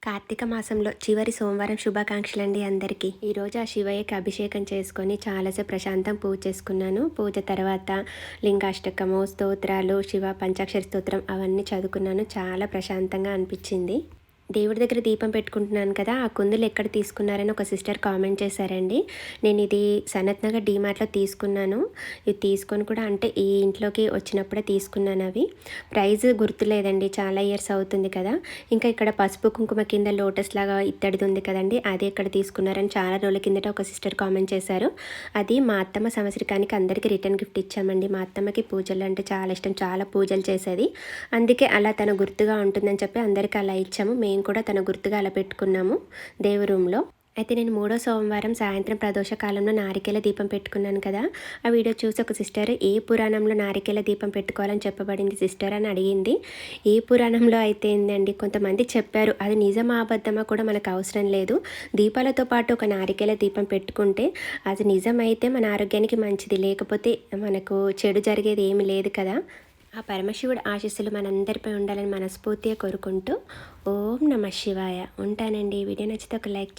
కార్తీక మాసంలో చివరి సోమవారం శుభాకాంక్షలండి అందరికీ. ఈరోజు ఆ శివయ్యకి అభిషేకం చేసుకొని చాలాసేపు ప్రశాంతం పూజ చేసుకున్నాను. పూజ తర్వాత లింగాష్టకము, స్తోత్రాలు, శివ పంచాక్షరి స్తోత్రం అవన్నీ చదువుకున్నాను. చాలా ప్రశాంతంగా అనిపించింది. దేవుడి దగ్గర దీపం పెట్టుకుంటున్నాను కదా, ఆ కుందులు ఎక్కడ తీసుకున్నారని ఒక సిస్టర్ కామెంట్ చేశారండి. నేను ఇది సనత్ నగర్ డీమార్ట్లో తీసుకున్నాను. ఇది తీసుకొని కూడా అంటే ఈ ఇంట్లోకి వచ్చినప్పుడే తీసుకున్నాను. అవి ప్రైస్ గుర్తులేదండి, చాలా ఇయర్స్ అవుతుంది కదా. ఇంకా ఇక్కడ పసుపు కుంకుమ కింద లోటస్ లాగా ఇత్తడిది ఉంది కదండి, అది ఎక్కడ తీసుకున్నారని చాలా రోజుల కిందట ఒక సిస్టర్ కామెంట్ చేశారు. అది మా అత్తమ్మ సంవత్సరికానికి అందరికీ రిటర్న్ గిఫ్ట్ ఇచ్చామండి. మా అత్తమ్మకి పూజలు అంటే చాలా ఇష్టం, చాలా పూజలు చేసేది. అందుకే అలా తన గుర్తుగా ఉంటుందని చెప్పి అందరికీ అలా ఇచ్చాము. మేము కూడా తన గుర్తుగా అలా పెట్టుకున్నాము దేవు రూమ్లో. అయితే నేను 3వ సోమవారం సాయంత్రం ప్రదోష కాలంలో నారికేల దీపం పెట్టుకున్నాను కదా, ఆ వీడియో చూసి ఒక సిస్టర్ ఏ పురాణంలో నారికేల దీపం పెట్టుకోవాలని చెప్పబడింది సిస్టర్ అని అడిగింది. ఏ పురాణంలో అయితే ఏందండి, కొంతమంది చెప్పారు, అది నిజమా అబద్ధమా కూడా మనకు అవసరం లేదు. దీపాలతో పాటు ఒక నారికేల దీపం పెట్టుకుంటే అది నిజమైతే మన ఆరోగ్యానికి మంచిది, లేకపోతే మనకు చెడు జరిగేది ఏమీ లేదు కదా. ఆ పరమశివుడు ఆశీస్సులు మనందరిపై ఉండాలని మనస్ఫూర్తిగా కోరుకుంటూ ఓం నమః శివాయ. ఉంటానండి. వీడియో నచ్చితే ఒక లైక్ చేయండి.